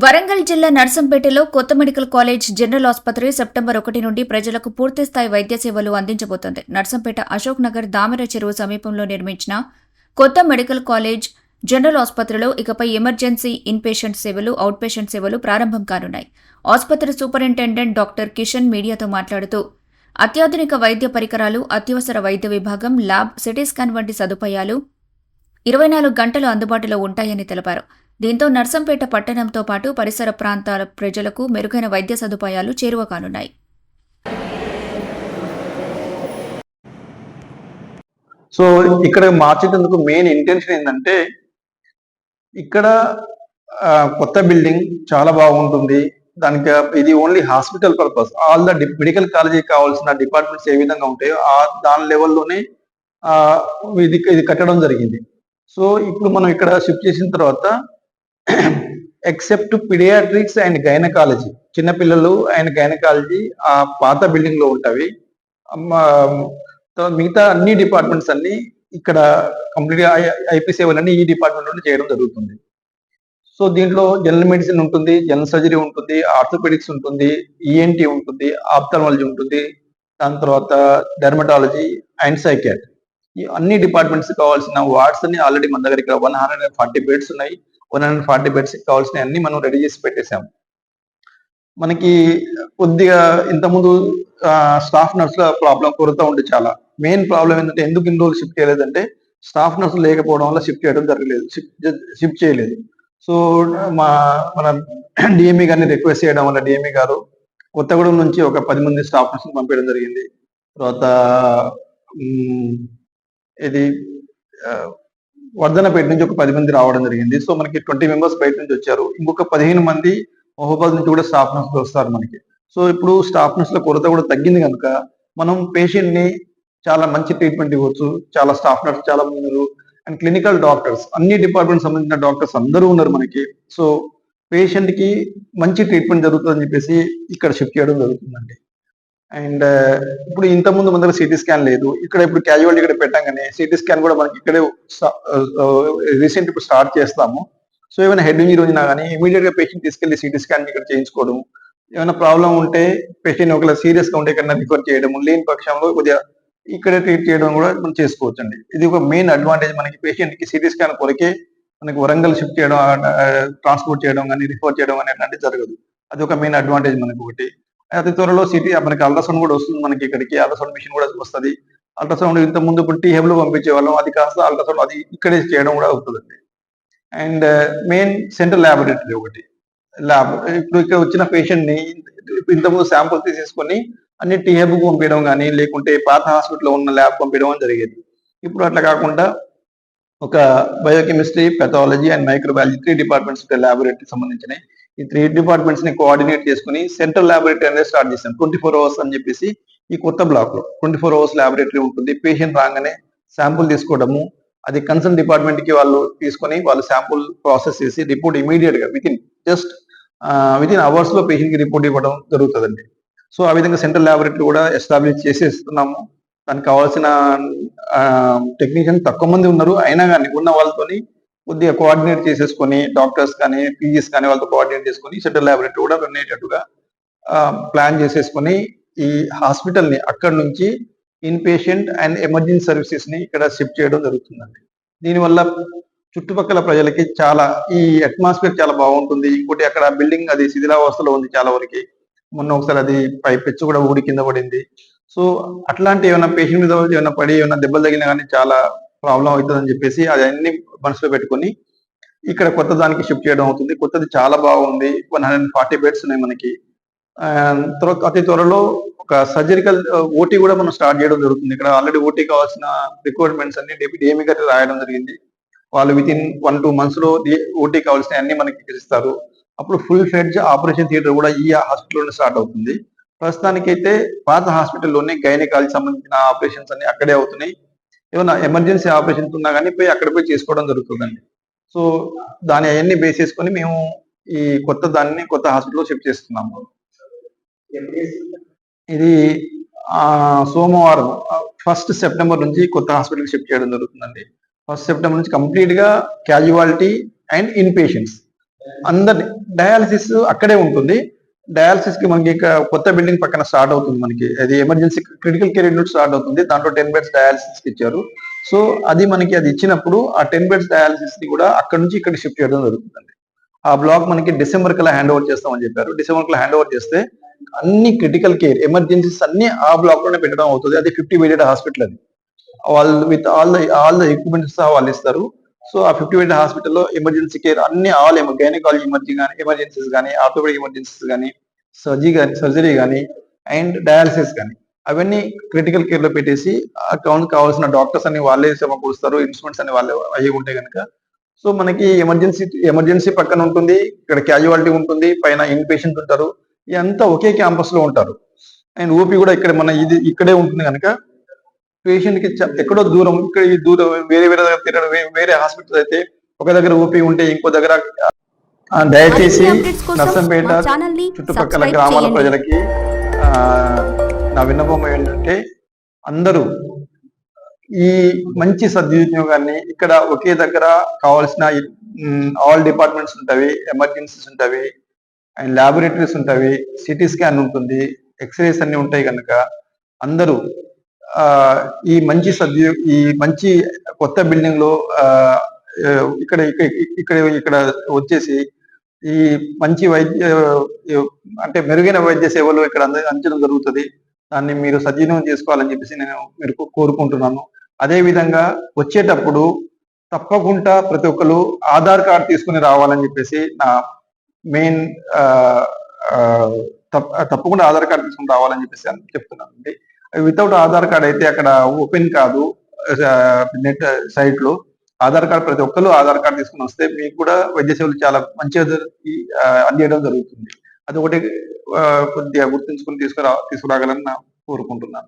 వరంగల్ జిల్లా నర్సంపేటలో కొత్త medical college general ఆసుపత్రి సెప్టెంబర్ 1 నుండి ప్రజలకు పూర్తిస్థాయి వైద్య సేవలు అందించబోతోంది. నర్సంపేట అశోక్ నగర్ దామెర చెరువు సమీపంలో నిర్మించిన కొత్త మెడికల్ కాలేజ్ జనరల్ ఆసుపత్రిలో ఇకపై ఎమర్జెన్సీ ఇన్పేషెంట్ సేవలు, అవుట్ పేషెంట్ సేవలు ప్రారంభం కానున్నాయి. ఆసుపత్రి సూపరింటెండెంట్ డాక్టర్ కిషన్ మీడియాతో మాట్లాడుతూ అత్యాధునిక వైద్య పరికరాలు, అత్యవసర వైద్య విభాగం, ల్యాబ్, సిటీ స్కాన్ వంటి సదుపాయాలు 24 గంటలు అందుబాటులో ఉంటాయని తెలిపారు. దీంతో నర్సంపేట పట్టణంతో పాటు పరిసర ప్రాంతాల ప్రజలకు మెరుగైన వైద్య సదుపాయాలు చేరువ కానున్నాయి. సో ఇక్కడ మార్చేందుకు మెయిన్ ఇంటెన్షన్ ఏంటంటే, ఇక్కడ కొత్త బిల్డింగ్ చాలా బాగుంటుంది. దానికి ఇది only hospital purpose. All the medical కాలేజీకి కావాల్సిన డిపార్ట్మెంట్స్ ఏ విధంగా ఉంటాయో దాని లెవెల్లోనే ఇది కట్టడం జరిగింది. సో ఇప్పుడు మనం ఇక్కడ షిఫ్ట్ చేసిన తర్వాత ఎక్సెప్ట్ పిడియాట్రిక్స్ అండ్ గైనకాలజీ, చిన్నపిల్లలు అండ్ గైనకాలజీ ఆ పాత బిల్డింగ్ లో ఉంటవి. మిగతా అన్ని డిపార్ట్మెంట్స్ అన్ని ఇక్కడ కంప్లీట్ గా ఐపీ సేవలన్నీ ఈ డిపార్ట్మెంట్ నుండి చేయడం జరుగుతుంది. సో దీంట్లో జనరల్ మెడిసిన్ ఉంటుంది, జనరల్ సర్జరీ ఉంటుంది, ఆర్థోపెడిక్స్ ఉంటుంది, ఈఎన్టీ ఉంటుంది, ఆప్థాల్మాలజీ ఉంటుంది, దాని తర్వాత డెర్మటాలజీ అండ్ సైకియాట్రీ. ఈ అన్ని డిపార్ట్మెంట్స్ కావాల్సిన వార్డ్స్ అన్ని ఆల్రెడీ మన దగ్గర ఇక్కడ 140 బెడ్స్ ఉన్నాయి. 140 బెడ్స్ కావాల్సిన అన్ని మనం రెడీ చేసి పెట్టేశాము. మనకి కొద్దిగా ఇంతకుముందు స్టాఫ్ నర్సుల ప్రాబ్లం కొరత ఉంది చాలా. మెయిన్ ప్రాబ్లం ఏంటంటే ఎందుకు ఇన్ని రోజులు షిఫ్ట్ చేయలేదంటే స్టాఫ్ నర్సులు లేకపోవడం వల్ల షిఫ్ట్ చేయడం జరగలేదు, షిఫ్ట్ చేయలేదు. సో మన డిఎంఈ గారిని రిక్వెస్ట్ చేయడం వల్ల డిఎంఈ గారు కొత్తగూడెం నుంచి ఒక 10 మంది స్టాఫ్ నర్సులు పంపించడం జరిగింది. తర్వాత ఇది వర్ధనపేట నుంచి ఒక 10 మంది రావడం జరిగింది. సో మనకి 20 మెంబర్స్ బయట నుంచి వచ్చారు. ఇంకొక 15 మంది మహబూబాద్ నుంచి కూడా స్టాఫ్ నర్సులు వస్తారు మనకి. సో ఇప్పుడు స్టాఫ్ నర్సుల కొరత కూడా తగ్గింది కనుక మనం పేషెంట్ ని చాలా మంచి ట్రీట్మెంట్ ఇవ్వచ్చు. చాలా స్టాఫ్ నర్స్ చాలా మంది ఉన్నారు అండ్ క్లినికల్ డాక్టర్స్, అన్ని డిపార్ట్మెంట్ సంబంధించిన డాక్టర్స్ అందరూ ఉన్నారు మనకి. సో పేషెంట్ కి మంచి ట్రీట్మెంట్ జరుగుతుందని చెప్పేసి ఇక్కడ షిఫ్ట్ చేయడం జరుగుతుందండి. అండ్ ఇప్పుడు ఇంతకుముందు మన దగ్గర సిటీ స్కాన్ లేదు. ఇక్కడ ఇప్పుడు క్యాజువాలిటీ ఇక్కడ పెట్టంగానే సిటీ స్కాన్ కూడా మనకి ఇక్కడే రీసెంట్ ఇప్పుడు స్టార్ట్ చేస్తాము. సో ఏమైనా హెడ్ ఇంజరీ ఉన్నా కానీ ఇమీడియట్ గా పేషెంట్ తీసుకెళ్లి సిటీ స్కాన్ ఇక్కడ చేయించుకోవడం, ఏమైనా ప్రాబ్లం ఉంటే పేషెంట్ ఒకవేళ సీరియస్ గా ఉంటే ఎక్కడైనా రిఫర్ చేయడం, లేని పక్షంలో కొద్దిగా ఇక్కడే ట్రీట్ చేయడం కూడా మనం చేసుకోవచ్చు అండి. ఇది ఒక మెయిన్ అడ్వాంటేజ్ మనకి. పేషెంట్ కి సిటీ స్కాన్ కొరకే మనకి వరంగల్ షిఫ్ట్ చేయడం, ట్రాన్స్పోర్ట్ చేయడం కానీ రిఫర్ చేయడం కానీ అట్లాంటివి జరగదు. అది ఒక మెయిన్ అడ్వాంటేజ్ మనకి ఒకటి. అతి త్వరలో సిటీ మనకి అల్ట్రాసౌండ్ కూడా వస్తుంది. మనకి ఇక్కడికి అల్ట్రాసౌండ్ మిషన్ కూడా వస్తుంది. అల్ట్రాసౌండ్ ఇంత ముందు ఇప్పుడు టీహెబ్ లో పంపించే వాళ్ళం, అది కాస్త అల్ట్రాసౌండ్ అది ఇక్కడే చేయడం కూడా అవుతుందండి. అండ్ మెయిన్ సెంట్రల్ ల్యాబొరేటరీ ఒకటి ల్యాబ్. ఇప్పుడు ఇక్కడ వచ్చిన పేషెంట్ ని ఇంతకుముందు శాంపుల్ తీసేసుకొని అన్ని టీహెబ్ కు పంపించడం కానీ లేకుంటే పాత హాస్పిటల్లో ఉన్న ల్యాబ్ పంపించడం జరిగేది. ఇప్పుడు అట్లా కాకుండా ఒక biochemistry, pathology and microbiology 3 departments laboratory సంబంధించినవి. ఈ 3 డిపార్ట్మెంట్స్ ని కోఆర్డినేట్ చేసుకుని సెంట్రల్ ల్యాబొరేటరీ అనేది స్టార్ట్ చేశాం. 24 అవర్స్ అని చెప్పేసి ఈ కొత్త బ్లాక్ లో 24 అవర్స్ ల్యాబొరేటరీ ఉంటుంది. పేషెంట్ రాగానే శాంపుల్ తీసుకోవడము, అది కన్సర్న్ డిపార్ట్మెంట్ కి వాళ్ళు తీసుకొని వాళ్ళు శాంపుల్ ప్రాసెస్ చేసి రిపోర్ట్ ఇమీడియట్ గా వితిన్ అవర్స్ లో పేషెంట్ కి రిపోర్ట్ ఇవ్వడం జరుగుతుందండి. సో ఆ విధంగా సెంట్రల్ ల్యాబొరేటరీ కూడా ఎస్టాబ్లిష్ చేసేస్తున్నాము. దానికి కావాల్సిన టెక్నీషియన్ తక్కువ మంది ఉన్నారు, అయినా కానీ ఉన్న వాళ్ళతోని కొద్దిగా కోఆర్డినేట్ చేసేసుకొని డాక్టర్స్ కానీ పీజీస్ కానీ వాళ్ళతో కోఆర్డినేట్ చేసుకొని సెంట్రల్ ల్యాబొరేటరీ కూడా రన్ అయ్యేటట్టుగా ప్లాన్ చేసేసుకొని ఈ హాస్పిటల్ ని అక్కడి నుంచి in patient and emergency services ని ఇక్కడ షిఫ్ట్ చేయడం జరుగుతుందండి. దీనివల్ల చుట్టుపక్కల ప్రజలకి చాలా ఈ అట్మాస్ఫియర్ చాలా బాగుంటుంది. ఇంకోటి అక్కడ బిల్డింగ్ అది శిథిలావస్థలో ఉంది చాలా వరకు. మొన్న ఒకసారి అది పై పెచ్చు కూడా ఊడి కింద పడింది. సో అట్లాంటి ఏమైనా పేషెంట్ మీద ఏమైనా పడి ఏమైనా దెబ్బలు తగిలినా కానీ చాలా ప్రాబ్లం అవుతుందని చెప్పేసి అది అన్ని మనసులో పెట్టుకొని ఇక్కడ కొత్త దానికి షిఫ్ట్ చేయడం అవుతుంది. కొత్తది చాలా బాగుంది. 140 బెడ్స్ ఉన్నాయి మనకి. అతి త్వరలో ఒక సర్జరికల్ ఓటీ కూడా మనం స్టార్ట్ చేయడం జరుగుతుంది. ఇక్కడ ఆల్రెడీ ఓటీ కావాల్సిన రిక్వైర్మెంట్స్ అన్ని డిఎంఈ గారికి రాయడం జరిగింది. వాళ్ళు వితిన్ 1-2 months లో ఓటీ కావాల్సిన అన్ని మనకి ఇస్తారు. అప్పుడు ఫుల్ ఫ్లెడ్జ్ ఆపరేషన్ థియేటర్ కూడా ఈ హాస్పిటల్లోనే స్టార్ట్ అవుతుంది. ప్రస్తుతానికైతే పాత హాస్పిటల్లోనే గైనకాలజీ సంబంధించిన ఆపరేషన్స్ అన్ని అక్కడే అవుతున్నాయి. ఏమైనా ఎమర్జెన్సీ ఆపరేషన్స్ ఉన్నా కానీ అక్కడ పోయి చేసుకోవడం జరుగుతుందండి. సో దాని అవన్నీ బేస్ చేసుకొని మేము ఈ కొత్త హాస్పిటల్లో షిఫ్ట్ చేస్తున్నాము. ఇది సోమవారం 1 సెప్టెంబర్ నుంచి కొత్త హాస్పిటల్ షిఫ్ట్ చేయడం జరుగుతుందండి. 1 సెప్టెంబర్ నుంచి కంప్లీట్ గా క్యాజువాలిటీ అండ్ ఇన్ పేషెంట్స్ అందరినీ డయాలసిస్ అక్కడే ఉంటుంది. డయాలసిస్ కి మనకి కొత్త బిల్డింగ్ పక్కన స్టార్ట్ అవుతుంది మనకి. అది emergency critical care unit start అవుతుంది. దాంట్లో 10 బెడ్స్ డయాలసిస్ కి ఇచ్చారు. సో అది మనకి అది ఇచ్చినప్పుడు ఆ 10 బెడ్స్ డయాలసిస్ ని కూడా అక్కడ నుంచి ఇక్కడ షిఫ్ట్ చేయడం జరుగుతుందండి. ఆ బ్లాక్ మనకి డిసెంబర్ కల్లా హ్యాండ్ ఓవర్ చేస్తామని చెప్పారు. డిసెంబర్ కల్లా హ్యాండ్ ఓవర్ చేస్తే అన్ని క్రిటికల్ కేర్ ఎమర్జెన్సీస్ అన్ని ఆ బ్లాక్ లోనే పెట్టడం అవుతుంది. అది 50 బెడెడ్ హాస్పిటల్ అది. వాళ్ళు విత్ ఆల్ ద ఎక్విప్మెంట్స్ వాళ్ళు ఇస్తారు. సో ఆ 50 బెడ్ హాస్పిటల్లో ఎమర్జెన్సీ కేర్ అన్ని ఆల్ గైనకాలజీ ఎమర్జెన్సీస్ కానీ, ఆర్థోపెడిక్ ఎమర్జెన్సీస్ కానీ, సర్జరీ కానీ అండ్ డయాలసిస్ కానీ అవన్నీ క్రిటికల్ కేర్ లో పెట్టేసి కావాల్సిన డాక్టర్స్ అన్ని వాళ్ళే సమకూరుస్తారు. ఇన్స్ట్రుమెంట్స్ అన్ని వాళ్ళే అయ్యి ఉంటాయి కనుక సో మనకి ఎమర్జెన్సీ పక్కన ఉంటుంది, ఇక్కడ క్యాజువాలిటీ ఉంటుంది, పైన ఇన్ పేషెంట్ ఉంటారు. ఇదంతా ఒకే క్యాంపస్ లో ఉంటారు. అండ్ ఓపీ కూడా ఇక్కడ ఇక్కడే ఉంటుంది కనుక పేషెంట్ కి ఎక్కడో దూరం ఇక్కడ ఈ దూరం వేరే దగ్గర తిరగడం వేరే హాస్పిటల్ అయితే ఒక దగ్గర ఓపీ ఉంటే ఇంకో దగ్గర దయచేసి మరిన్ని updates కోసం నర్సంపేట మా ఛానల్ ని చుట్టుపక్కల సబ్స్క్రైబ్ గ్రామాల చేయండి. ప్రజలకి ఆ, నా విన్నపం ఏంటంటే అందరూ ఈ మంచి సద్వినియోగాన్ని ఇక్కడ ఒకే దగ్గర కావాల్సిన ఆల్ డిపార్ట్మెంట్స్ ఉంటవి, ఎమర్జెన్సీస్ ఉంటవి అండ్ ల్యాబొరేటరీస్ ఉంటవి, సిటీ స్కాన్ ఉంటుంది, ఎక్స్రేస్ అన్ని ఉంటాయి కనుక అందరూ ఆ ఈ మంచి కొత్త బిల్డింగ్ లో ఇక్కడ ఇక్కడ ఇక్కడ వచ్చేసి ఈ మంచి అంటే మెరుగైన వైద్య సేవలు ఇక్కడ అందించడం జరుగుతుంది. దాన్ని మీరు సద్వినియోగం చేసుకోవాలని చెప్పేసి నేను మీరు కోరుకుంటున్నాను. అదే విధంగా వచ్చేటప్పుడు తప్పకుండా ప్రతి ఒక్కరు ఆధార్ కార్డ్ తీసుకుని రావాలని చెప్పేసి నా మెయిన్ తప్పకుండా ఆధార్ కార్డ్ తీసుకుని రావాలని చెప్పేసి చెప్తున్నాను అండి. వితౌట్ ఆధార్ కార్డ్ అయితే అక్కడ ఓపెన్ కాదు. నెట్ సైట్ లో ఆధార్ కార్డ్ ప్రతి ఒక్కరు ఆధార్ కార్డ్ తీసుకుని వస్తే మీకు కూడా వైద్య సేవలు చాలా మంచిగా అందించడం జరుగుతుంది. అది ఒకటి కొద్దిగా గుర్తుంచుకుని తీసుకురాగలని కోరుకుంటున్నాను.